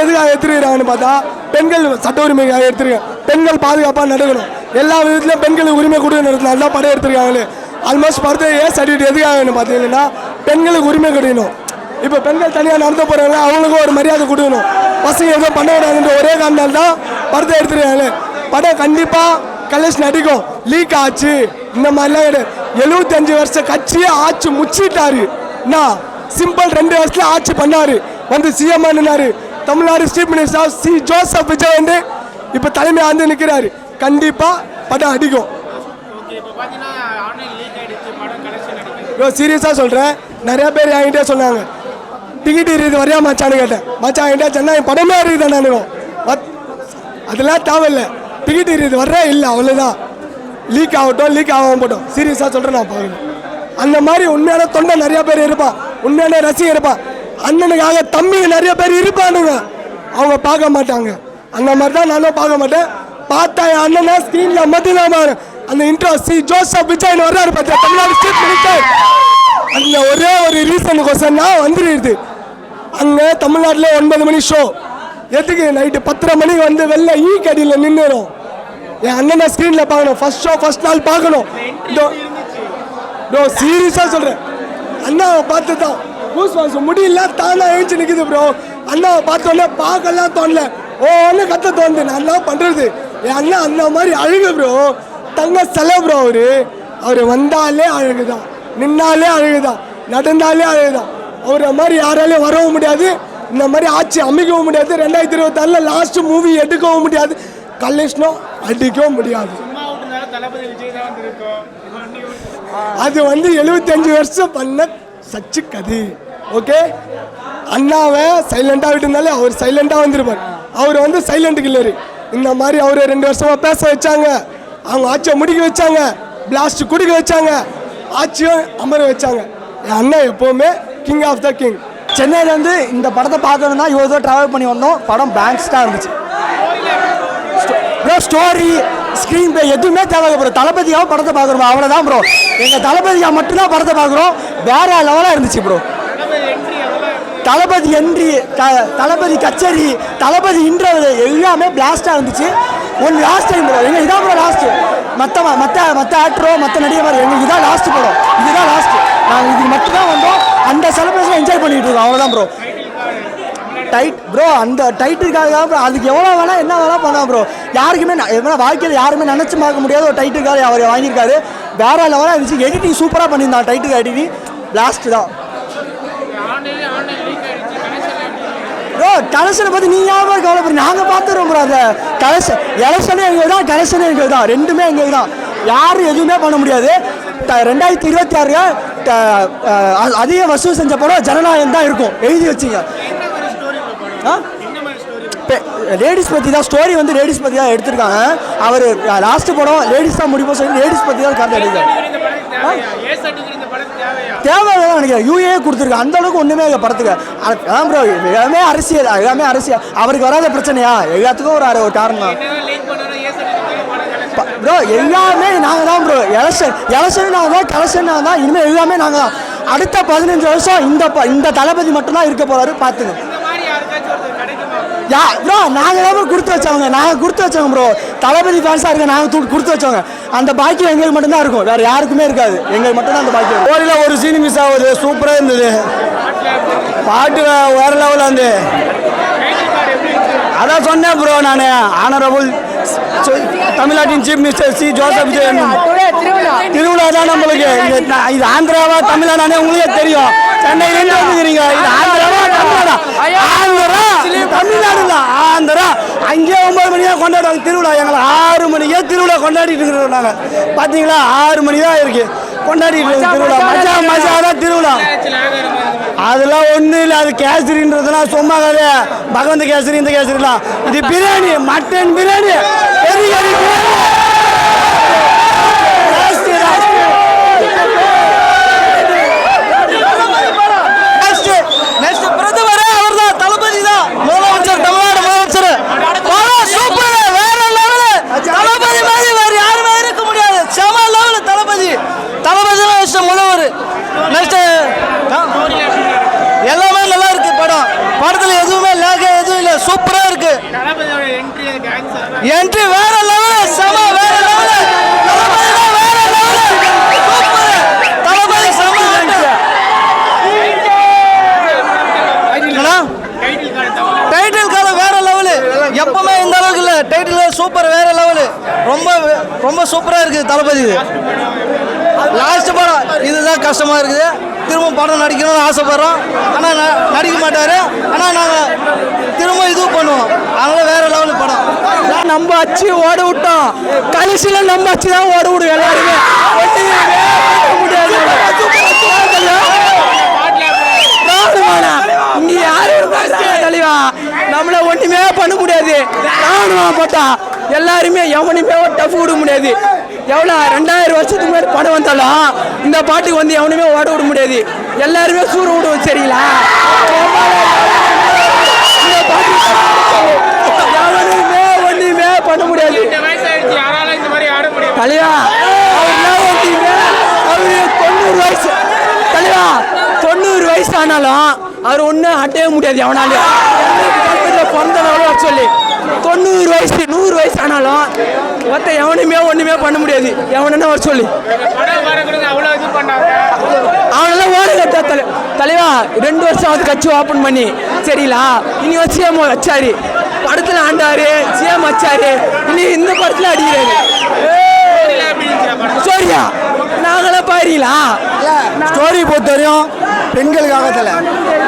எதுக்காக எடுத்துருக்காங்கன்னு பார்த்தா பெண்கள் சட்ட உரிமைக்காக எடுத்துருக்காங்க. பெண்கள் பாதுகாப்பாக நடக்கணும், எல்லா விதத்துலையும் பெண்களுக்கு உரிமை கொடுக்கணுன்றதுனால தான் படம் எடுத்துருக்காங்களே. ஆல்மோஸ்ட் படத்தை சர்டிஃபிகேட் எதுக்காகன்னு பார்த்தீங்கன்னா பெண்களுக்கு உரிமை கிடைக்கணும். இப்போ பெண்கள் தனியாக நடத்த போகிறாங்க, அவங்களுக்கும் ஒரு மரியாதை கொடுக்கணும். பசங்க எதுவும் பண்ண விடாதுன்ற ஒரே காரணத்தால் தான் படத்தை எடுத்துருக்காங்களே. படம் கண்டிப்பாக கலெக்ஷன் அடிக்கும். லீக் ஆச்சு இந்த மாதிரிலாம் கிடையாது. 75 வருஷம் கட்சியே ஆட்சி முச்சிட்டாரு. நான் சிம்பிள் 2 வருஷத்துல ஆட்சி பண்ணாரு, வந்து சிஎம் ஆனாரு. Tamil Nadu chief minister C Joseph Vijay வந்து இப்போ தலைமையாக வந்து நிற்கிறாரு. கண்டிப்பாக படம் அடிக்கும். சீரியஸாக சொல்கிறேன், நிறைய பேர் என்கிட்ட சொன்னாங்க டிக்கெட் இருக்குது வரையா மச்சான்னு கேட்டேன். மச்சான் என்கிட்ட சென்னை படமே இருக்குது நானும். அதெல்லாம் தேவையில்லை, டிக்கெட் இருக்குது வர்றே இல்லை, அவ்வளோதான். லீக் ஆகட்டும், லீக் ஆகாமல் போட்டோம். சீரியஸாக சொல்கிறேன், நான் பார்க்கணும். அந்த மாதிரி உண்மையான தொண்டை நிறையா பேர் இருப்பான், உண்மையான ரசிகர் இருப்பான். அண்ணனுக்காக தம்பிங்க நிறைய பேர் இருப்பானுங்க, அவங்க பார்க்க மாட்டாங்க. அந்த மாதிரி தான் நானும் பார்க்க மாட்டேன். பார்த்தா என் அண்ணனா ஸ்க்ரீனில் மட்டும்தான் பாரு. அந்த இன்ட்ரோ சி ஜோசப் விஜய் வர்றாரு பார்த்தா தமிழ்நாடு சீஃப் மினிஸ்டர். அந்த ஒரே ஒரு ரீசனுக்கோசம் தான் வந்துடுது. அங்கே தமிழ்நாட்டில் 9 மணி ஷோ, எதுக்கு நைட்டு 10:30 மணிக்கு வந்து வெளில கடியில் நின்றுடும். என் அண்ணனை ஸ்க்ரீனில் பார்க்கணும், ஃபர்ஸ்ட் ஷோ ஃபர்ஸ்ட் நாள் பார்க்கணும். சீரியஸாக சொல்கிறேன், அண்ணாவை பார்த்து தான் முடியல தானா எழுச்சி நிற்குது ப்ரோ. அண்ணாவை பார்த்தோன்னே பார்க்கலாம் தோணல, ஒன்று கத்த தோணுது. நான் என்ன பண்ணுறது, என் அண்ணா அந்த மாதிரி அழுகு ப்ரோ, தங்க செலவு ப்ரோ. அவர் வந்தாலே அழகுதான், நின்னாலே அழகுதான், நடந்தாலே அழகுதான். அவரை மாதிரி யாராலையும் வரவும் முடியாது, இந்த மாதிரி ஆட்சி அமைக்கவும் முடியாது. 2026 லாஸ்ட் மூவி எடுக்கவும் முடியாது, கலெக்ஷனும் அடிக்கவும் முடியாது. அது வந்து 75 வருஷம் பண்ண சச்சு கதை. ஓகே, அண்ணாவை சைலண்டாக விட்டுருந்தாலே அவர் சைலண்டாக வந்துருப்பார். அவர் வந்து சைலண்ட் கில்லரு. இந்த மாதிரி அவர் 2 வருஷமாக பேச வச்சாங்க, அவங்க ஆட்சியை முடிக்க வச்சாங்க, பிளாஸ்ட் குடிக்க வச்சாங்க, ஆட்சியும் அமர வச்சாங்க. என் அண்ணன் எப்போவுமே கிங் ஆஃப் த கிங். சென்னையில் வந்து இந்த படத்தை பார்க்கணுன்னா இவ்வளோ தூரம் ட்ராவல் பண்ணி வந்தோம். படம் பேங்க்ஸ்டாக இருந்துச்சு. ப்ரோ ஸ்டோரி ஸ்க்ரீன் ப்ளே எதுவுமே தேவையில்லை ப்ரோ. தளபதியாக படத்தை பார்க்குறோம், அவ்வளோதான் ப்ரோ. எங்கள் தளபதியாக மட்டும்தான் படத்தை பார்க்குறோம். வேற லெவலாக இருந்துச்சு ப்ரோ. தளபதி என்ட்ரி, தளபதி கச்சேரி, தளபதி இன்ட்ரவல் எல்லாமே பிளாஸ்டாக இருந்துச்சு. ஒன் லாஸ்ட் டைம் ப்ரோ, எங்கள் இதான் ப்ரோ லாஸ்ட்டு. மற்ற ஆக்டரோ மற்ற நடிகர் எங்களுக்கு இதான் லாஸ்ட்டு படம், இதுதான் லாஸ்ட்டு. நாங்கள் இதுக்கு மட்டும்தான் வந்தோம், அந்த செலிப்ரேஷன் என்ஜாய் பண்ணிட்டு இருக்கோம், அவ்வளோதான் ப்ரோ. டைட் ப்ரோ, அந்த டைட்டுக்காக தான் ப்ரோ. அதுக்கு எவ்வளோ வேணால் என்ன வேணால் பண்ணலாம் ப்ரோ. யாருக்குமே எவ்வளோ வாழ்க்கையில் யாருமே நினச்சி பார்க்க முடியாத ஒரு டைட்டுக்காக அவர் வாங்கியிருக்காரு. வேற லெவலாக இருந்துச்சு. எடிட்டிங் சூப்பராக பண்ணியிருந்தான். டைட்டுக்கு எடிட்டிங் லாஸ்ட்டு தான் ப்ரோ. கலெக்ஷனை பற்றி நீங்கள் யாரும் கவலைப்படுறீங்க, நாங்கள் பார்த்துருவோம் ப்ரோ. அதை கலெக்ஷன் எலெக்ஷனே எங்களுக்கு தான், கலெக்ஷனே எங்களுக்கு தான், ரெண்டுமே எங்களுக்கு தான். யாரும் எதுவுமே பண்ண முடியாது. 2026 அதிக வசூல் செஞ்ச படம் ஜனநாயகம் தான் இருக்கும், எழுதி வச்சிங்க. லேடிஸ் பற்றி தான் ஸ்டோரி, வந்து லேடிஸ் பற்றி தான் எடுத்திருக்காங்க. அவர் லாஸ்ட் படம் லேடிஸ் தான் முடிப்போம் சொல்லி லேடிஸ் பற்றி தான் கதை எடுத்தாங்க. தேவைதான் நினைக்கிறேன். யூஏ கொடுத்துருக்கேன், அந்த அளவுக்கு ஒன்றுமே படத்துக்கு. அதான் ப்ரோ, எல்லாமே அரசியல், எல்லாமே அரசியல். அவருக்கு வராத பிரச்சனையா, எல்லாத்துக்கும் ஒரு காரணம் ப்ரோ. எல்லாமே நாங்கள் தான் ப்ரோ. எலெக்ஷன் நாங்கள் தான், கலெக்ஷன் நாங்கள் தான், இனிமேல் எல்லாமே நாங்கள் தான். அடுத்த 15 வருஷம் இந்த தளபதி மட்டும்தான் இருக்க போறாரு, பார்த்துங்க. ப்ரோ நாங்கள் தான் கொடுத்து வச்சவங்க, நாங்கள் கொடுத்து வச்சவங்க ப்ரோ. தளபதி ஃபேன்ஸாக இருக்க நாங்கள் கொடுத்து வச்சவங்க. அந்த பாக்கியம் எங்களுக்கு மட்டும்தான் இருக்கும், வேறு யாருக்குமே இருக்காது. எங்களுக்கு மட்டும்தான் அந்த பாக்கியம். கோரியில் ஒரு சீன் மிஸ் ஆகுது, சூப்பராக இருந்தது. பாட்டு வேற லெவலில் வந்து அதான் சொன்னேன் ப்ரோ. நான் ஆனரபுள் தமிழ்நாட்டின் chief minister C Joseph Vijay திருவிழா தான் நம்மளுக்கு. இது ஆந்திராவா தமிழ்நாடு உங்களுக்கே தெரியும். சென்னையிலேருந்து வந்துக்கிறீங்க, இது ஆந்திராவா தமிழ்நாடா? ஆந்திரா, தமிழ்நாடு தான் ஆந்திரா. அங்கேயே 9 மணி தான் கொண்டாடுவாங்க திருவிழா. எங்களை 6 மணிக்கே திருவிழா கொண்டாடிட்டு இருக்கிறோம் நாங்கள். பார்த்தீங்களா, 6 மணி தான் இருக்கு கொண்டாடிட்டு இருக்கோம் திருவிழா. மஜா தான் திருவிழா. அதெல்லாம் ஒன்றும் இல்லை, அது கேசரின்றதுலாம் சும்மா கதை. பகவந்த கேசரி இந்த கேசரிலாம், இது பிரியாணி, மட்டன் பிரியாணி, பெரிய பிரியாணி. நெக்ஸ்ட் பிரதமர் அவர் தான், தளபதி தான், முதலமைச்சர், தமிழ்நாடு முதலமைச்சர். சூப்பர், வேற லெவலு. தளபதி மாதிரி வேற யாருமே இருக்க முடியாது. செம லெவலு தளபதி. தளபதி முதல்வர். நெக்ஸ்ட் எல்லாமே நல்லா இருக்கு. படத்துல எதுவுமே லேக எதுவும் இல்லை, சூப்பர். சூப்பர், வேற லெவலு. ரொம்ப ரொம்ப சூப்பராக இருக்குது தளபதி. லாஸ்ட் படம் இதுதான் கஷ்டமாக இருக்குது. திரும்ப படம் நடிக்கணும்னு ஆசைப்படுறோம். ஆனால் நடிக்க மாட்டார். ஆனால் நாங்கள் திரும்ப இது பண்ணுவோம். அதனால் வேற லெவலு படம். நம்ம அச்சு ஓட விட்டோம், கடைசியில் நம்ம அச்சு தான் ஓட விடும் எல்லாருமே. இங்க யாரும் தெளிவா நம்மள ஒண்ணுமே பண்ண முடியாது. ராணுவம் போட்டா எல்லாருமே எவனுமே டஃப் விட முடியாது. எவ்வளோ 2000 வருஷத்துக்கு முன்னாடி படம் வந்தாலும் இந்த பாட்டுக்கு வந்து எவனுமே ஓட விட முடியாது. எல்லாருமே சூற விடுவோம். சரிங்களா? இந்த பாட்டு எவனுமே ஒண்ணுமே பண்ண முடியாது. தலைவா அவரு 90 வயசு. தலைவா 90 வயசு ஆனாலும் அவர் ஒன்றும் அட்டையே முடியாது. எவனாலும் பிறந்தவங்களும் சொல்லி 90 வயசு 100 வயசு ஆனாலும் மற்ற எவனுமே ஒன்றுமே பண்ண முடியாது. எவனுன்னு அவர் சொல்லி அவனெல்லாம் ஓடுங்க. தலைவா 2 வருஷம் வந்து கட்சி ஓப்பன் பண்ணி சரிங்களா? இனி வச்சு சிஎம் வச்சாரு, படத்தில் ஆண்டாரு, சிஎம் வச்சாரு, இனி இந்த படத்தில் அடிக்கிறாரு. சரியா? நாங்களாம் பாருங்களா? ஸ்டோரி பொறுத்த வரையும் பெண்களுக்காக தலை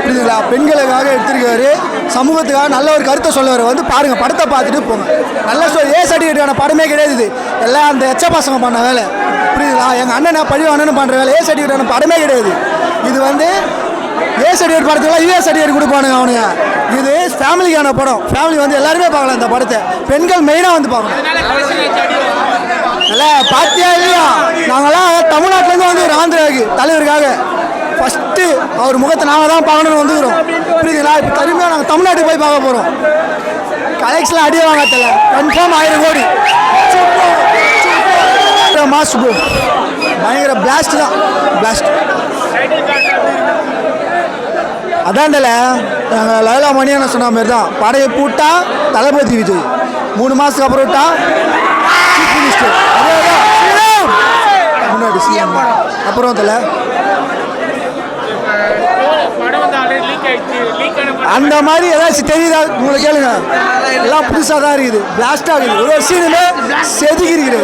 புரியுதுங்களா? பெண்களுக்காக எடுத்திருக்காரு. சமூகத்துக்காக நல்ல ஒரு கருத்தை சொல்லுவார். வந்து பாருங்க, படத்தை பார்த்துட்டு போங்க. நல்ல ஸ்டோரி. ஏ சர்டிஃபிகேட்டான படமே கிடையாது இது. எல்லாம் அந்த எச்ச பசங்க பண்ண வேலை. புரியுதுங்களா? எங்கள் அண்ணனை பழி அண்ணன் பண்ணுற வேலை. ஏ சர்டிஃபிகேட்டான படமே கிடையாது இது. வந்து ஏ சர்டிஃபிகேட் படத்துக்குலாம் யூஏ சர்டிஃபிகேட் கொடுப்பானுங்க அவனுங்க. இது ஃபேமிலிக்கான படம். ஃபேமிலி வந்து எல்லாருமே பார்க்கலாம் இந்த படத்தை. பெண்கள் மெயினாக வந்து பார்க்கணும். நல்லா பார்த்தியா இல்லையா? நாங்களாம் தமிழ்நாட்டிலேருந்து வந்து ஆந்திராவுக்கு தலைவருக்காக ஃபஸ்ட்டு அவர் முகத்தை நாங்கள் தான் பார்க்கணுன்னு வந்துக்கிறோம். புரியுதுங்களா? இப்போ தனிமையாக நாங்கள் தமிழ்நாட்டுக்கு போய் பார்க்க போகிறோம். கலெக்ஷனில் அடி வாங்க தெரியல. கன்ஃபார்ம் 1000 கோடி. மாஸ் ப்ரோ, பயங்கர பிளாஸ்ட் தான். பிளாஸ்ட் அதான் தெரியல. நாங்கள் லயலா மணியான சொன்ன மாதிரி தான். படையை பூட்டா தளபதி விஜய், 3 மாதத்துக்கு அப்புறம் விட்டா சீஃப் மினிஸ்டர். முன்னாடி சிஎம் அப்புறம் தெரியல. அந்த மாதிரி ஏதாச்சும் தெரியுதா உங்களுக்கு? கேளுங்க. எல்லாம் புதுசாக தான் இருக்குது. பிளாஸ்டாக இருக்குது. ஒரு சீனுமே செதுக்கி இருக்குது.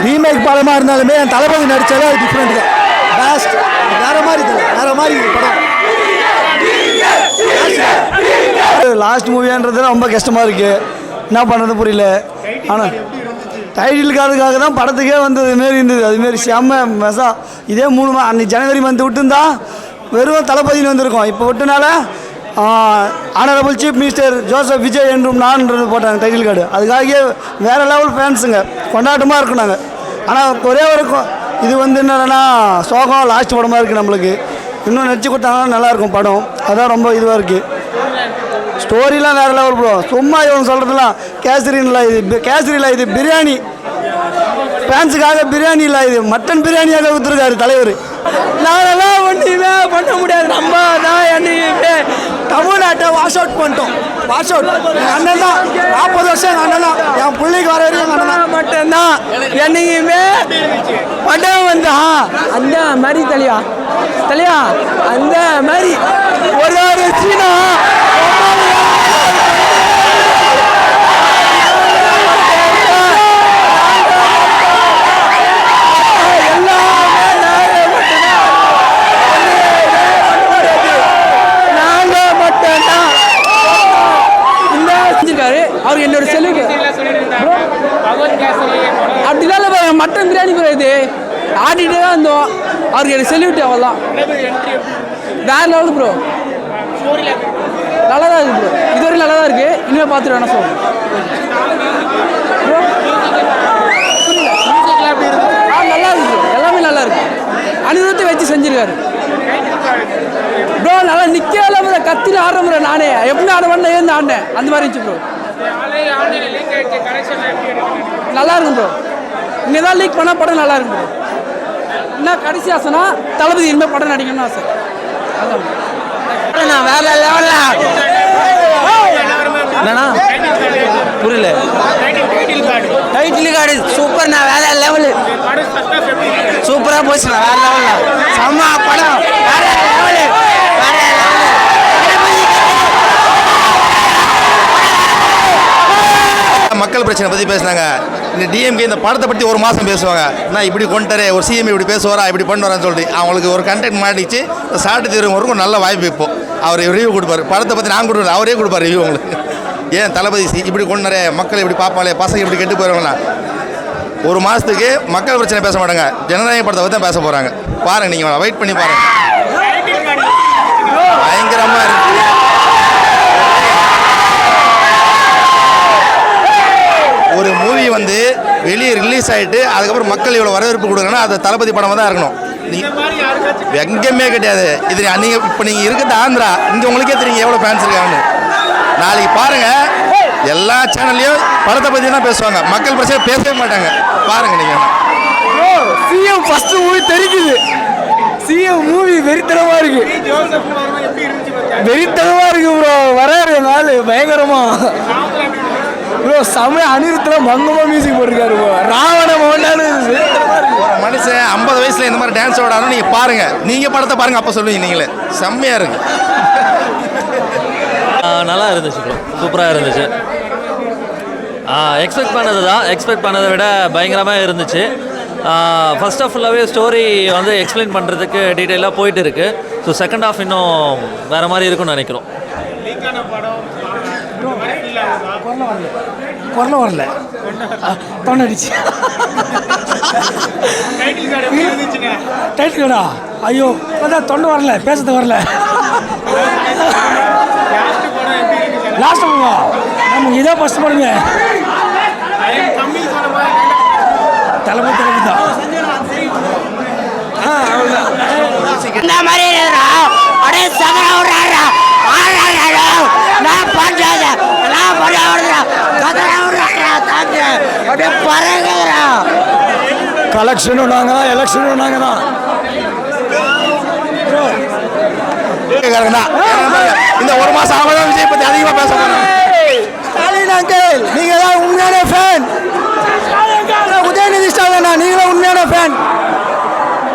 ரீமேக் படமாக இருந்தாலுமே என் தளபதி நடித்தாலே அது டிஃப்ரெண்ட் தான். பிளாஸ்ட் வேற மாதிரி தெரியல. வேற மாதிரி இருக்குது படம். லாஸ்ட் மூவியான்றது ரொம்ப கஷ்டமாக இருக்குது. என்ன பண்ணுறது புரியல. ஆனால் டைட்டிலுக்காக தான் படத்துக்கே வந்து இதுமாரி இருந்தது. அதுமாரி செம்ம மெசா. இதே 3 அன்றைக்கி ஜனவரி மந்த் விட்டுருந்தா வெறும் தளபதினு வந்திருக்கோம். இப்போ விட்டனால honourable chief minister Joseph Vijay என்றும் நான்ன்றது போட்டாங்க டைட்டில் கார்டு. அதுக்காகவே வேறு லெவல் ஃபேன்ஸுங்க கொண்டாட்டமாக இருக்கும் நாங்கள். ஆனால் ஒரே ஒரு இது வந்து என்னன்னா சோகம் லாஸ்ட் படமாக இருக்குது. நம்மளுக்கு இன்னும் நடிச்சு கொடுத்தாங்கன்னா நல்லாயிருக்கும் படம். அதான் ரொம்ப இதுவாக இருக்குது. ஸ்டோரிலாம் வேறு லெவல் ப்ரோ. சும்மா இவங்க சொல்கிறதுலாம் கேசரின்ல இது கேசரியில் இது பிரியாணி. ஃபேன்ஸுக்காக பிரியாணி இல்லை, இது மட்டன் பிரியாணியாக கொடுத்துருக்காரு தலைவர். நாங்கெல்லாம் ஒன்றுமே பண்ண முடியாது. நம்ம தான் என்னையுமே தமிழ்நாட்டை வாஷ் அவுட் பண்ணிட்டோம். Wash out. எங்கள் அண்ணன் தான் 40 வருஷம் எங்கள் அண்ணன் தான். என் பிள்ளைக்கு வர வரையும் எங்கள் அண்ணன் மட்டும்தான் என்னையுமே படம் வந்தா அந்த மாதிரி தலையா அந்த மாதிரி ஒரு சீனா அவர் என்னோட செலவு அப்படிலாம் மட்டன் பிரியாணி இது ஆடிட்டே தான் இருந்தோம். அவருக்கு எனக்கு செல்யூட் அவ்வளோதான். வேற லெவல் ப்ரோ. நல்லா தான் இருக்குது ப்ரோ. இதுவரையும் நல்லா தான் இருக்குது. இனிமேல் பார்த்துட்டு வேணா சொல்லுங்கள் ப்ரோ. நல்லா இருக்குது. எல்லாமே நல்லா இருக்கு. அனுபவத்தை வச்சு செஞ்சுருக்காரு ப்ரோ. நல்லா நிற்கல ப்ரோ. கத்தியில் ஆடுற ப்ரோ. நானே எப்படி ஆட வேண்டாம் ஏந்து ஆடினேன். அந்த மாதிரி இருந்துச்சு ப்ரோ. நல்லா இருக்கும் ப்ரோ. இங்கே தான் லீக் பண்ணால் படம் நல்லா இருக்கும் ப்ரோ. என்ன கடைசி ஆசைனா தளபதி இனிமேல் படம் நடிக்கணும்னு ஆசை. அதான் வேற லெவலில் என்னண்ணா புரியல. டைட்டில் கார்டு சூப்பர்ண்ணா. வேற லெவலு. சூப்பராக போச்சுண்ணா. வேற லெவலில் செம்ம படம். வேற லெவலு. வேற மக்கள் பிரச்சனை பற்றி பேசினாங்க. இந்த டிஎம்கே இந்த படத்தை பற்றி ஒரு மாதம் பேசுவாங்க. நான் இப்படி கொண்டுறேன், ஒரு சிஎம் இப்படி பேசுவாரா, இப்படி பண்ணுவாரான்னு சொல்லிட்டு அவங்களுக்கு ஒரு கண்டென்ட் மாட்டிச்சு. சாட்டு தீர்வருக்கு ஒரு நல்ல வாய்ப்பு. இப்போ அவர் ரிவ்யூ கொடுப்பாரு. படத்தை பற்றி நான் கொடுப்பேன், அவரே கொடுப்பார் ரிவ்யூ உங்களுக்கு. ஏன் தளபதி இப்படி கொண்டுறே, மக்கள் இப்படி பார்ப்பாங்களே, பசங்க இப்படி கெட்டு போயிடுவாங்களா. ஒரு மாதத்துக்கு மக்கள் பிரச்சனை பேச மாட்டாங்க, ஜனநாயக படத்தை பற்றி தான் பேச போகிறாங்க. பாருங்கள், நீங்கள் வெயிட் பண்ணி பாருங்கள். பயங்கரமாக இருக்கு. ஒரு மூவி வந்து வெளியே ரிலீஸ் ஆகிட்டு அதுக்கப்புறம் மக்கள் இவ்வளோ வரவேற்பு கொடுக்குறேன்னா அது தளபதி படமாக தான் இருக்கணும். எங்கேயுமே கிடையாது. இது நீங்கள் இப்போ நீங்கள் இருக்கிறது ஆந்திரா, இங்கே உங்களுக்கே தெரியும் எவ்வளோ ஃபேன்ஸ் இருக்காங்கன்னு. நாளைக்கு பாருங்கள், எல்லா சேனல்லையும் படத்தை பற்றி தான் பேசுவாங்க, மக்கள் பிரச்சனை பேசவே மாட்டாங்க. பாருங்கள் நீங்கள். சிஎம் ஃபஸ்ட்டு மூவி தெரிக்குது. சிஎம் மூவி வெறித்தனமாக இருக்கு, வெறித்தனமாக இருக்கு ப்ரோ. வராரு நாள் பயங்கரமா ப்ரோ. செம அனிருத்தில் மங்கமாக மியூசிக் போட்டிருக்காரு ப்ரோ. ராவண மோண்டானு வெறித்தனமாக இருக்கு. ஒரு மனுஷன் 50 வயசில் இந்த மாதிரி டான்ஸ் ஓடாலும் நீங்கள் பாருங்கள், நீங்கள் படத்தை பாருங்கள், அப்போ சொல்லுவீங்க நீங்களே. செம்மையாக இருக்கு. நல்லா இருந்துச்சு ப்ரோ, சூப்பராக இருந்துச்சு. எக்ஸ்பெக்ட் பண்ணதை விட பயங்கரமாக இருந்துச்சு. ஃபர்ஸ்ட் ஆஃப் ஃபுல்லாகவே ஸ்டோரி வந்து எக்ஸ்பிளைன் பண்ணுறதுக்கு டீட்டெயிலாக போயிட்டு இருக்குது. ஸோ செகண்ட் ஹாஃப் இன்னும் வேறு மாதிரி இருக்குன்னு நினைக்கிறோம். குரல வரல தொண்டடிச்சு டைட்டில் கடா. ஐயோ அதான் தொண்டை வரல, பேசுறது வரல. லாஸ்ட் போவா நம்ம இதே ஃபஸ்ட் போடுங்க. தலைமை தான் இந்த மாதிரி அப்படியே சகரா விடுறாரா, நான் பண்றது நான் பண்ண சகரா விடுறாரா, தாங்க அப்படியே பறகுறா. கலெக்ஷனும் நாங்கள் தான், எலெக்ஷனும் நாங்கள் தான். இந்த ஒரு மாதம் ஆகதான் விஜய் பற்றி அதிகமாக பேச போகிறோம். ஸ்டாலின் அங்கிள், நீங்கள் தான் உண்மையான ஃபேன். உதயநிதி ஸ்டாலின், நீங்களும் உண்மையான ஃபேன்.